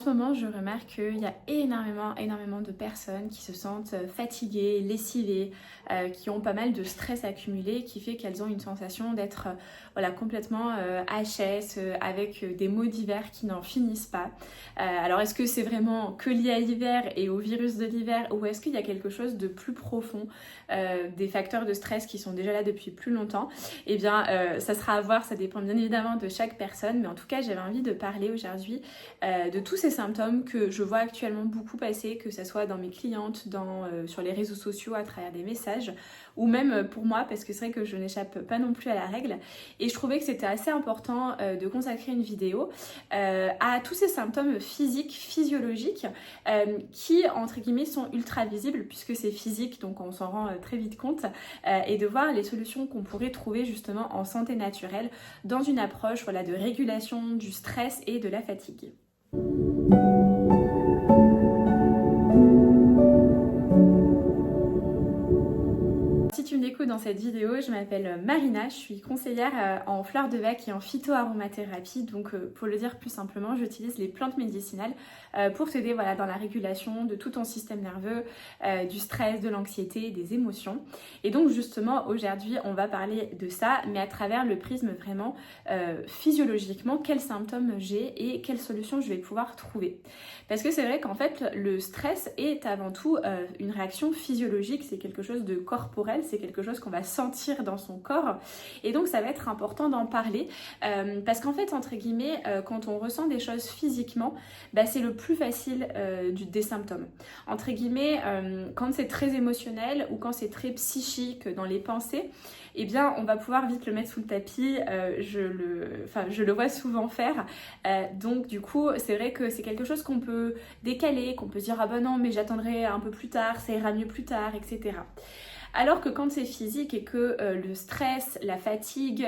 En ce moment, je remarque qu'il y a énormément de personnes qui se sentent fatiguées, lessivées, qui ont pas mal de stress accumulé, qui fait qu'elles ont une sensation d'être complètement HS, avec des maux d'hiver qui n'en finissent pas. Alors, est-ce que c'est vraiment que lié à l'hiver et au virus de l'hiver, ou est-ce qu'il y a quelque chose de plus profond, des facteurs de stress qui sont déjà là depuis plus longtemps? Eh bien, ça sera à voir, ça dépend bien évidemment de chaque personne, mais en tout cas, j'avais envie de parler aujourd'hui de tous ces symptômes que je vois actuellement beaucoup passer, que ce soit dans mes clientes, sur les réseaux sociaux, à travers des messages, ou même pour moi, parce que c'est vrai que je n'échappe pas non plus à la règle. Et je trouvais que c'était assez important de consacrer une vidéo à tous ces symptômes physiques, physiologiques, qui, entre guillemets, sont ultra visibles, puisque c'est physique, donc on s'en rend très vite compte, et de voir les solutions qu'on pourrait trouver justement en santé naturelle, dans une approche de régulation du stress et de la fatigue. Si tu me découvres dans cette vidéo, je m'appelle Marina, je suis conseillère en fleurs de bac et en phytoaromathérapie. Donc pour le dire plus simplement, j'utilise les plantes médicinales pour t'aider dans la régulation de tout ton système nerveux, du stress, de l'anxiété, des émotions. Et donc justement aujourd'hui on va parler de ça, mais à travers le prisme vraiment physiologiquement, quels symptômes j'ai et quelles solutions je vais pouvoir trouver. Parce que c'est vrai qu'en fait le stress est avant tout une réaction physiologique, c'est quelque chose de corporel, c'est quelque chose qu'on va sentir dans son corps, et donc ça va être important d'en parler parce qu'en fait entre guillemets quand on ressent des choses physiquement, c'est le plus facile des symptômes. Entre guillemets quand c'est très émotionnel ou quand c'est très psychique dans les pensées, eh bien on va pouvoir vite le mettre sous le tapis, je le vois souvent faire, donc du coup c'est vrai que c'est quelque chose qu'on peut décaler, qu'on peut se dire ah non mais j'attendrai un peu plus tard, ça ira mieux plus tard, etc. Alors que quand c'est physique et que le stress, la fatigue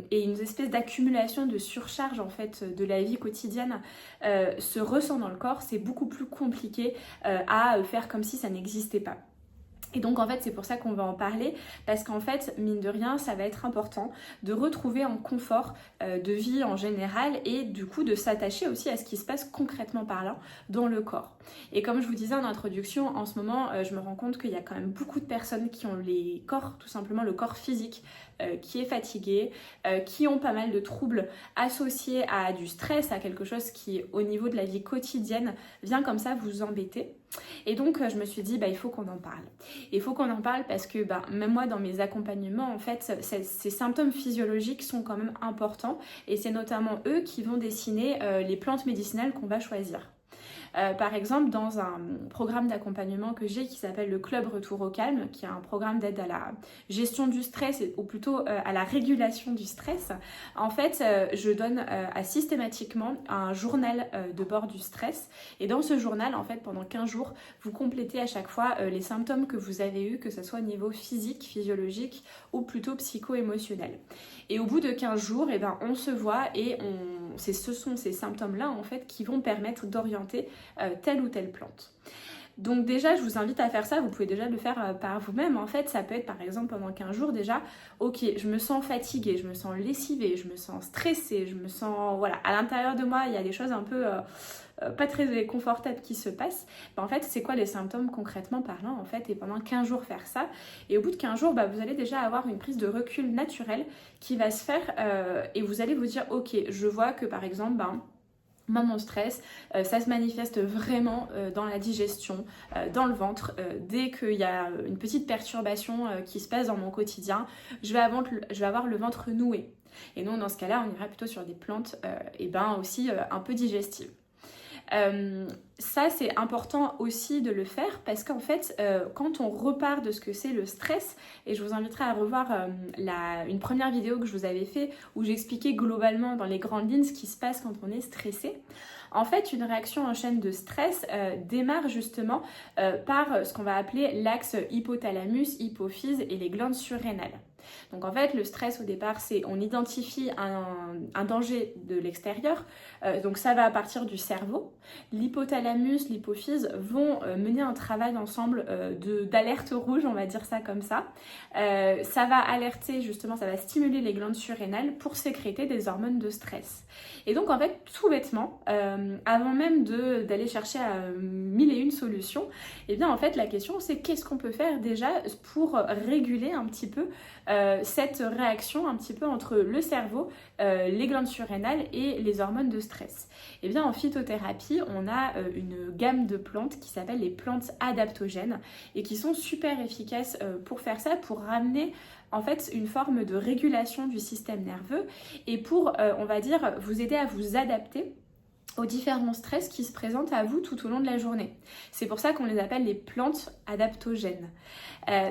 et une espèce d'accumulation de surcharge en fait de la vie quotidienne se ressent dans le corps, c'est beaucoup plus compliqué à faire comme si ça n'existait pas. Et donc en fait c'est pour ça qu'on va en parler, parce qu'en fait mine de rien ça va être important de retrouver un confort de vie en général, et du coup de s'attacher aussi à ce qui se passe concrètement parlant dans le corps. Et comme je vous disais en introduction, en ce moment je me rends compte qu'il y a quand même beaucoup de personnes qui ont les corps, tout simplement le corps physique qui est fatigué, qui ont pas mal de troubles associés à du stress, à quelque chose qui au niveau de la vie quotidienne vient comme ça vous embêter. Et donc je me suis dit il faut qu'on en parle. Il faut qu'on en parle parce que même moi dans mes accompagnements en fait ces symptômes physiologiques sont quand même importants, et c'est notamment eux qui vont dessiner les plantes médicinales qu'on va choisir. Par exemple, dans un programme d'accompagnement que j'ai qui s'appelle le Club Retour au Calme, qui est un programme d'aide à la gestion du stress, ou plutôt à la régulation du stress, en fait, je donne systématiquement un journal de bord du stress. Et dans ce journal, en fait, pendant 15 jours, vous complétez à chaque fois les symptômes que vous avez eus, que ce soit au niveau physique, physiologique ou plutôt psycho-émotionnel. Et au bout de 15 jours, on se voit et ce sont ces symptômes-là en fait qui vont permettre d'orienter telle ou telle plante. Donc déjà, je vous invite à faire ça, vous pouvez déjà le faire par vous-même. En fait, ça peut être par exemple pendant 15 jours déjà, ok, je me sens fatiguée, je me sens lessivée, je me sens stressée, je me sens, à l'intérieur de moi, il y a des choses un peu pas très confortables qui se passent. En fait, c'est quoi les symptômes concrètement parlant en fait, et pendant 15 jours faire ça. Et au bout de 15 jours, vous allez déjà avoir une prise de recul naturelle qui va se faire et vous allez vous dire, ok, je vois que par exemple, mon stress, ça se manifeste vraiment dans la digestion, dans le ventre. Dès qu'il y a une petite perturbation qui se passe dans mon quotidien, je vais avoir le ventre noué. Et donc dans ce cas-là, on ira plutôt sur des plantes aussi un peu digestives. Ça c'est important aussi de le faire parce qu'en fait quand on repart de ce que c'est le stress, et je vous inviterai à revoir une première vidéo que je vous avais fait où j'expliquais globalement dans les grandes lignes ce qui se passe quand on est stressé. En fait, une réaction en chaîne de stress démarre justement par ce qu'on va appeler l'axe hypothalamus, hypophyse et les glandes surrénales. Donc en fait, le stress au départ, c'est on identifie un danger de l'extérieur, donc ça va à partir du cerveau. L'hypothalamus, l'hypophyse vont mener un travail ensemble d'alerte rouge, on va dire ça comme ça. Ça va alerter justement, ça va stimuler les glandes surrénales pour sécréter des hormones de stress. Et donc en fait, tout bêtement, avant même d'aller chercher à mille et une solutions, et bien en fait la question c'est qu'est-ce qu'on peut faire déjà pour réguler un petit peu cette réaction un petit peu entre le cerveau, les glandes surrénales et les hormones de stress. Et bien en phytothérapie, on a une gamme de plantes qui s'appelle les plantes adaptogènes et qui sont super efficaces pour faire ça, pour ramener en fait une forme de régulation du système nerveux et pour, on va dire, vous aider à vous adapter aux différents stress qui se présentent à vous tout au long de la journée. C'est pour ça qu'on les appelle les plantes adaptogènes.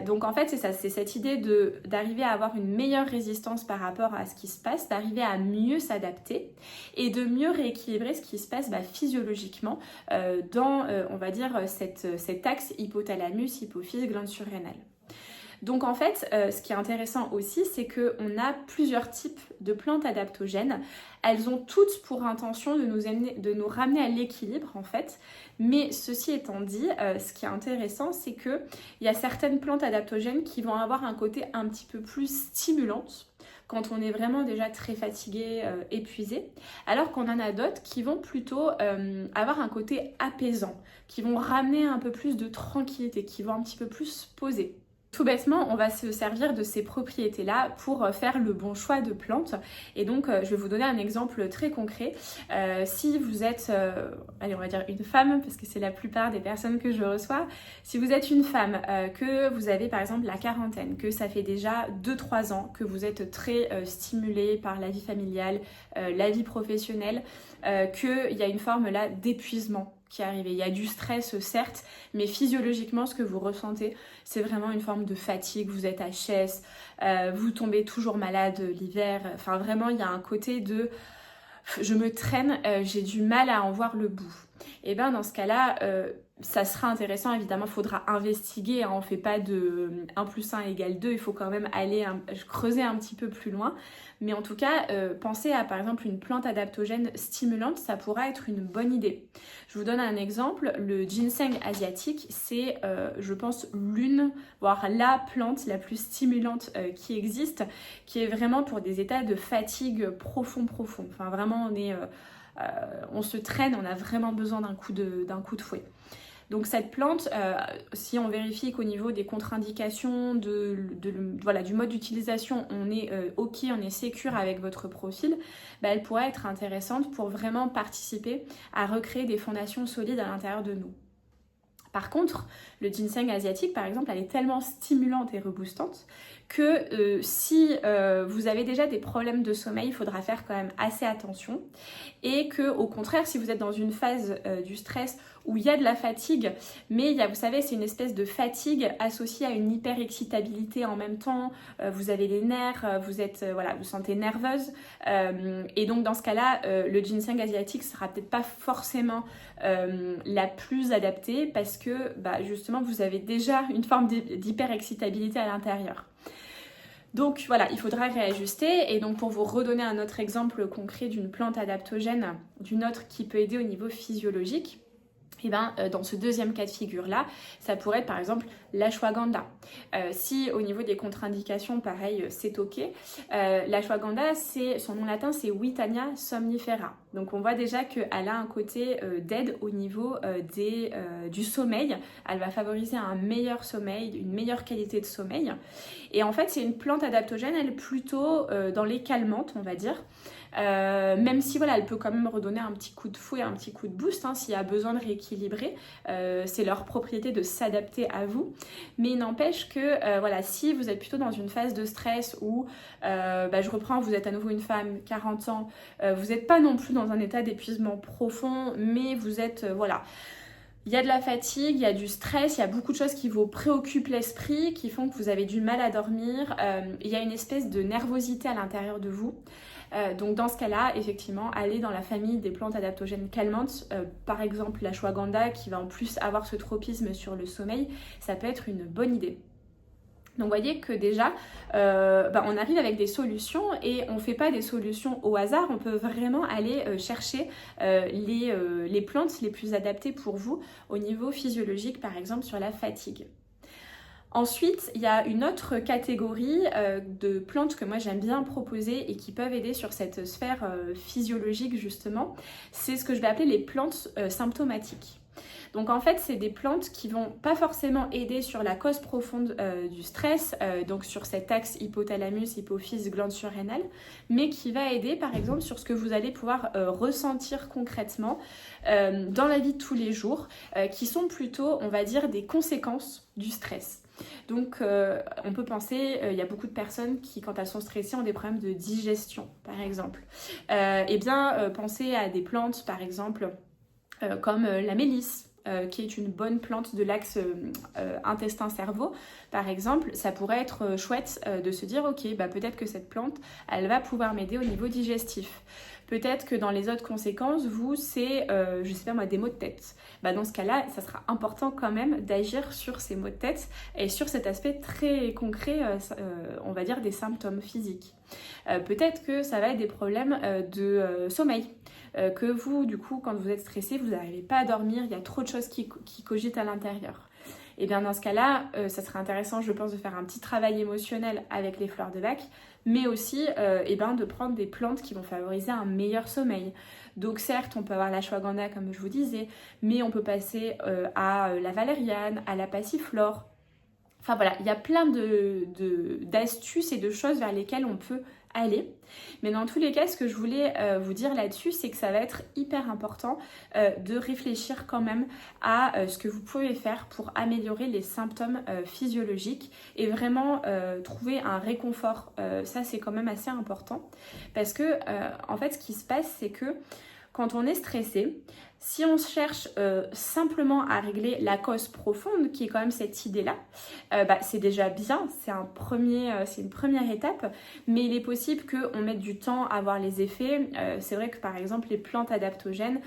Donc en fait c'est ça, c'est cette idée d'arriver à avoir une meilleure résistance par rapport à ce qui se passe, d'arriver à mieux s'adapter et de mieux rééquilibrer ce qui se passe physiologiquement dans, on va dire, cet axe hypothalamus, hypophyse, glande surrénale. Donc en fait, ce qui est intéressant aussi, c'est qu'on a plusieurs types de plantes adaptogènes. Elles ont toutes pour intention de nous ramener à l'équilibre en fait. Mais ceci étant dit, ce qui est intéressant, c'est qu'il y a certaines plantes adaptogènes qui vont avoir un côté un petit peu plus stimulante quand on est vraiment déjà très fatigué, épuisé, alors qu'on en a d'autres qui vont plutôt avoir un côté apaisant, qui vont ramener un peu plus de tranquillité, qui vont un petit peu plus poser. Tout bêtement, on va se servir de ces propriétés-là pour faire le bon choix de plantes. Et donc, je vais vous donner un exemple très concret. Si vous êtes, allez, on va dire une femme, parce que c'est la plupart des personnes que je reçois. Si vous êtes une femme, que vous avez par exemple la quarantaine, que ça fait déjà 2-3 ans que vous êtes très stimulée par la vie familiale, la vie professionnelle, qu'il y a une forme là d'épuisement qui est arrivé. Il y a du stress certes, mais physiologiquement ce que vous ressentez, c'est vraiment une forme de fatigue, vous êtes HS, vous tombez toujours malade l'hiver, enfin vraiment il y a un côté de je me traîne, j'ai du mal à en voir le bout. Et bien dans ce cas-là, ça sera intéressant, évidemment, il faudra investiguer, hein, on ne fait pas de 1 + 1 = 2, il faut quand même aller creuser un petit peu plus loin. Mais en tout cas, pensez à par exemple une plante adaptogène stimulante, ça pourra être une bonne idée. Je vous donne un exemple, le ginseng asiatique, c'est je pense l'une, voire la plante la plus stimulante qui existe, qui est vraiment pour des états de fatigue profond. Enfin vraiment on se traîne, on a vraiment besoin d'un coup de fouet. Donc cette plante, si on vérifie qu'au niveau des contre-indications, voilà, du mode d'utilisation, on est OK, on est sécure avec votre profil, elle pourrait être intéressante pour vraiment participer à recréer des fondations solides à l'intérieur de nous. Par contre, le ginseng asiatique, par exemple, elle est tellement stimulante et reboostante que si vous avez déjà des problèmes de sommeil, il faudra faire quand même assez attention. Et que, au contraire, si vous êtes dans une phase du stress où il y a de la fatigue, mais vous savez, c'est une espèce de fatigue associée à une hyperexcitabilité en même temps, vous avez les nerfs, vous vous sentez nerveuse, et donc dans ce cas-là, le ginseng asiatique sera peut-être pas forcément la plus adaptée parce que justement vous avez déjà une forme d'hyperexcitabilité à l'intérieur. Donc voilà, il faudra réajuster. Et donc pour vous redonner un autre exemple concret d'une plante adaptogène, d'une autre qui peut aider au niveau physiologique, et dans ce deuxième cas de figure-là, ça pourrait être par exemple l'ashwagandha. Si au niveau des contre-indications, pareil, c'est OK. L'ashwagandha, son nom latin, c'est Withania somnifera. Donc on voit déjà qu'elle a un côté d'aide au niveau du sommeil. Elle va favoriser un meilleur sommeil, une meilleure qualité de sommeil. Et en fait, c'est une plante adaptogène, elle est plutôt dans les calmantes, on va dire. Même si elle peut quand même redonner un petit coup de fouet, un petit coup de boost s'il y a besoin de rééquilibrer, c'est leur propriété de s'adapter à vous, mais il n'empêche que si vous êtes plutôt dans une phase de stress où je reprends, vous êtes à nouveau une femme, 40 ans, vous n'êtes pas non plus dans un état d'épuisement profond, mais vous êtes il y a de la fatigue, il y a du stress, il y a beaucoup de choses qui vous préoccupent l'esprit, qui font que vous avez du mal à dormir, il y a une espèce de nervosité à l'intérieur de vous. Donc dans ce cas-là, effectivement, aller dans la famille des plantes adaptogènes calmantes, par exemple l'ashwagandha qui va en plus avoir ce tropisme sur le sommeil, ça peut être une bonne idée. Donc vous voyez que déjà, on arrive avec des solutions et on ne fait pas des solutions au hasard, on peut vraiment aller chercher les plantes les plus adaptées pour vous au niveau physiologique, par exemple sur la fatigue. Ensuite, il y a une autre catégorie de plantes que moi j'aime bien proposer et qui peuvent aider sur cette sphère physiologique justement. C'est ce que je vais appeler les plantes symptomatiques. Donc en fait, c'est des plantes qui vont pas forcément aider sur la cause profonde du stress, donc sur cet axe hypothalamus, hypophyse, glande surrénale, mais qui va aider par exemple sur ce que vous allez pouvoir ressentir concrètement dans la vie de tous les jours, qui sont plutôt, on va dire, des conséquences du stress. Donc on peut penser, il y a beaucoup de personnes qui quand elles sont stressées ont des problèmes de digestion par exemple. Pensez à des plantes par exemple comme la mélisse. Qui est une bonne plante de l'axe intestin-cerveau par exemple, ça pourrait être chouette de se dire ok, peut-être que cette plante elle va pouvoir m'aider au niveau digestif. Peut-être que dans les autres conséquences, c'est, je sais pas moi, des maux de tête. Dans ce cas-là, ça sera important quand même d'agir sur ces maux de tête et sur cet aspect très concret, on va dire des symptômes physiques. Peut-être que ça va être des problèmes de sommeil. Que vous, du coup, quand vous êtes stressé, vous n'arrivez pas à dormir, il y a trop de choses qui cogitent à l'intérieur. Et bien dans ce cas-là, ça serait intéressant, je pense, de faire un petit travail émotionnel avec les fleurs de Bach, mais aussi de prendre des plantes qui vont favoriser un meilleur sommeil. Donc certes, on peut avoir l'ashwagandha comme je vous disais, mais on peut passer à la valériane, à la passiflore. Enfin voilà, il y a plein d'astuces et de choses vers lesquelles on peut aller. Mais dans tous les cas, ce que je voulais vous dire là-dessus, c'est que ça va être hyper important de réfléchir quand même à ce que vous pouvez faire pour améliorer les symptômes physiologiques et vraiment trouver un réconfort. Ça, c'est quand même assez important parce que en fait, ce qui se passe, c'est que quand on est stressé, si on cherche simplement à régler la cause profonde, qui est quand même cette idée-là, c'est déjà bien, c'est une première étape, mais il est possible qu'on mette du temps à voir les effets. C'est vrai que par exemple, les plantes adaptogènes,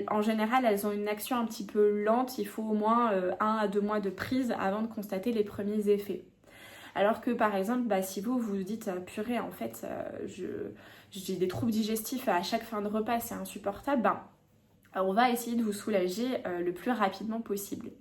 en général, elles ont une action un petit peu lente, il faut au moins 1 à 2 mois de prise avant de constater les premiers effets. Alors que par exemple, si vous vous dites purée, en fait, j'ai des troubles digestifs à chaque fin de repas, c'est insupportable, on va essayer de vous soulager le plus rapidement possible.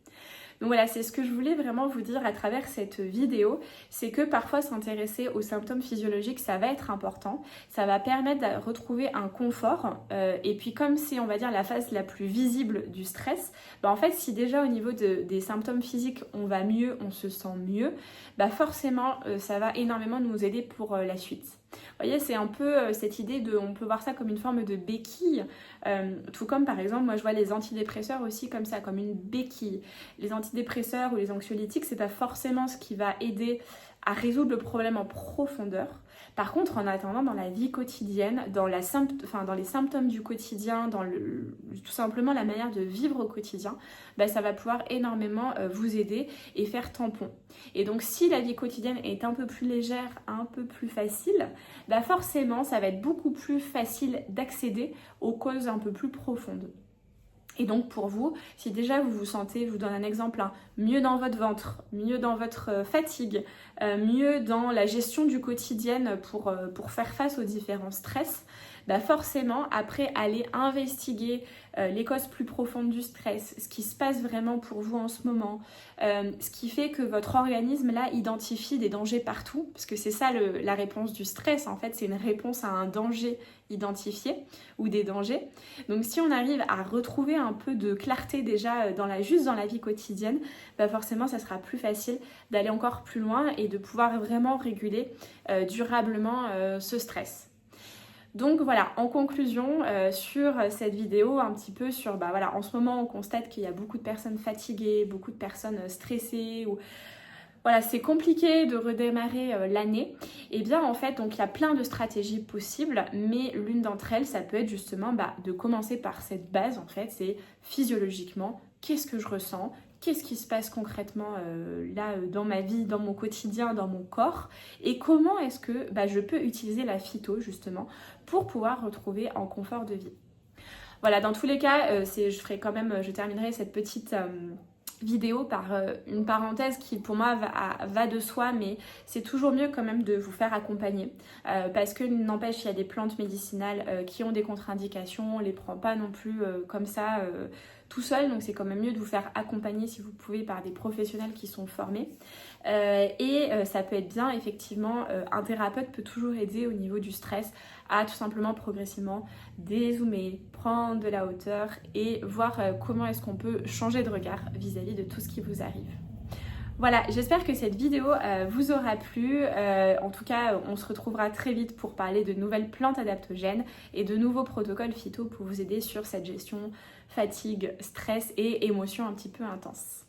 Donc voilà, c'est ce que je voulais vraiment vous dire à travers cette vidéo, c'est que parfois s'intéresser aux symptômes physiologiques, ça va être important, ça va permettre de retrouver un confort, et puis comme c'est, on va dire, la phase la plus visible du stress, en fait, si déjà au niveau des symptômes physiques, on va mieux, on se sent mieux, forcément, ça va énormément nous aider pour la suite. Vous voyez, c'est un peu cette idée on peut voir ça comme une forme de béquille, tout comme par exemple, moi je vois les antidépresseurs aussi comme ça, comme une béquille. Les antidépresseurs ou les anxiolytiques, c'est pas forcément ce qui va aider à résoudre le problème en profondeur. Par contre, en attendant, dans la vie quotidienne, dans les symptômes du quotidien, tout simplement la manière de vivre au quotidien, ça va pouvoir énormément vous aider et faire tampon. Et donc, si la vie quotidienne est un peu plus légère, un peu plus facile, forcément, ça va être beaucoup plus facile d'accéder aux causes un peu plus profondes. Et donc pour vous, si déjà vous vous sentez, je vous donne un exemple, mieux dans votre ventre, mieux dans votre fatigue, mieux dans la gestion du quotidien pour faire face aux différents stress, forcément après aller investiguer les causes plus profondes du stress, ce qui se passe vraiment pour vous en ce moment, ce qui fait que votre organisme là identifie des dangers partout, parce que c'est ça la réponse du stress en fait, c'est une réponse à un danger identifié ou des dangers. Donc si on arrive à retrouver un peu de clarté déjà juste dans la vie quotidienne, forcément ça sera plus facile d'aller encore plus loin et de pouvoir vraiment réguler durablement ce stress. Donc voilà, en conclusion sur cette vidéo, un petit peu sur, en ce moment on constate qu'il y a beaucoup de personnes fatiguées, beaucoup de personnes stressées, ou voilà, c'est compliqué de redémarrer l'année. Et bien en fait, donc il y a plein de stratégies possibles, mais l'une d'entre elles, ça peut être justement de commencer par cette base en fait, c'est physiologiquement, qu'est-ce que je ressens ? Qu'est-ce qui se passe concrètement dans ma vie, dans mon quotidien, dans mon corps, et comment est-ce que je peux utiliser la phyto justement pour pouvoir retrouver un confort de vie. Voilà, dans tous les cas, je terminerai cette petite vidéo par une parenthèse qui pour moi va de soi, mais c'est toujours mieux quand même de vous faire accompagner parce que n'empêche, il y a des plantes médicinales qui ont des contre-indications, on les prend pas non plus comme ça tout seul, donc c'est quand même mieux de vous faire accompagner si vous pouvez par des professionnels qui sont formés ça peut être bien effectivement, un thérapeute peut toujours aider au niveau du stress à tout simplement progressivement dézoomer, prendre de la hauteur et voir comment est-ce qu'on peut changer de regard vis-à-vis de tout ce qui vous arrive. Voilà, j'espère que cette vidéo vous aura plu. En tout cas, on se retrouvera très vite pour parler de nouvelles plantes adaptogènes et de nouveaux protocoles phyto pour vous aider sur cette gestion fatigue, stress et émotions un petit peu intenses.